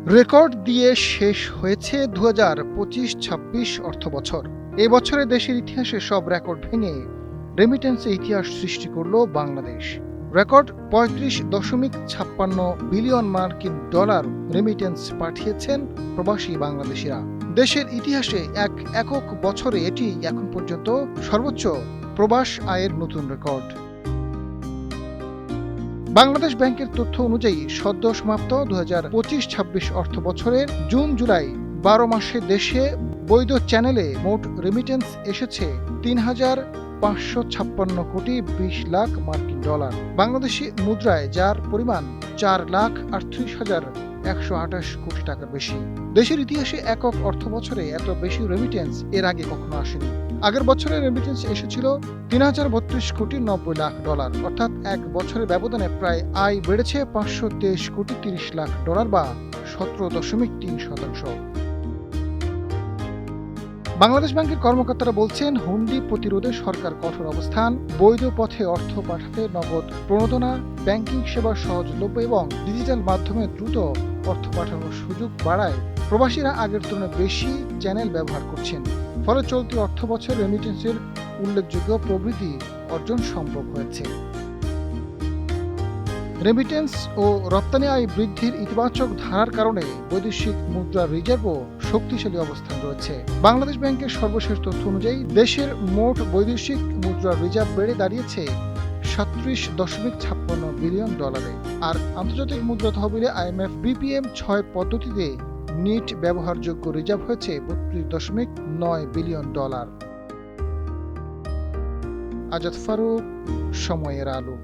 Record দিয়ে শেষ হয়েছে ২০২৫-২৬ অর্থবছর। এ বছরে দেশের ইতিহাসে সব রেকর্ড ভেঙে রেমিটেন্সে ইতিহাস সৃষ্টি করল বাংলাদেশ। রেকর্ড ৩৫.৫৬ বিলিয়ন মার্কিন ডলার রেমিটেন্স পাঠিয়েছেন প্রবাসী বাংলাদেশিরা। দেশের ইতিহাসে এক একক বছরে এটি এখন পর্যন্ত সর্বোচ্চ প্রবাস আয়ের নতুন রেকর্ড। বাংলাদেশ ব্যাংকের তথ্য অনুযায়ী সদ্য সমাপ্ত ২০২৫-২৬ অর্থবছরের জুন-জুলাই ১২ মাসে দেশে বৈধ চ্যানেলে মোট রেমিটেন্স এসেছে ৩,৫৫৬ কোটি ২০ লাখ মার্কিন ডলার বাংলাদেশি মুদ্রায়, যার পরিমাণ ৪,৩৮,১২৮ কোটি টাকার বেশি। দেশের ইতিহাসে একক অর্থবছরে এত বেশি রেমিটেন্স এর আগে কখনো আসেনি। আগের বছরে রেমিটেন্স এসেছিল ৩,০৩২ কোটি ৯০ লাখ ডলার, অর্থাৎ এক বছরের ব্যবধানে প্রায় আয় বেড়েছে ৫২৩ কোটি ৩০ লাখ ডলার বা ১৭.৩%। বাংলাদেশ ব্যাংকের কর্মকর্তারা বলছেন, হুন্ডি প্রতিরোধে সরকার কঠোর অবস্থান, বৈধ পথে অর্থ পাঠাতে নগদ প্রণোদনা, ব্যাংকিং সেবা সহজলভ্য এবং ডিজিটাল মাধ্যমে দ্রুত অর্থ পাঠানোর সুযোগ বাড়ায় প্রবাসীরা আগের তুলনায় বেশি চ্যানেল ব্যবহার করছেন। ফলে চলতি অর্থবছর রেমিটেন্সের উল্লেখযোগ্য প্রবৃদ্ধি অর্জন সম্ভব হয়েছে। রেমিটেন্স ও রপ্তানি আয় বৃদ্ধির ইতিবাচক ধারার কারণে বৈদেশিক মুদ্রা রিজার্ভও শক্তিশালী অবস্থান রয়েছে। বাংলাদেশ ব্যাংকের সর্বশেষ তথ্য অনুযায়ী দেশের মোট বৈদেশিক মুদ্রা রিজার্ভ বেড়ে দাঁড়িয়েছে ৩৭.৫৬ বিলিয়ন ডলারে। আর আন্তর্জাতিক মুদ্রা তহবিলে IMF BPM ৬ পদ্ধতিতে নিট ব্যবহারযোগ্য রিজার্ভ হয়েছে ৩২.৯ বিলিয়ন ডলার। আজাদ ফারুক, সময়ের আলো।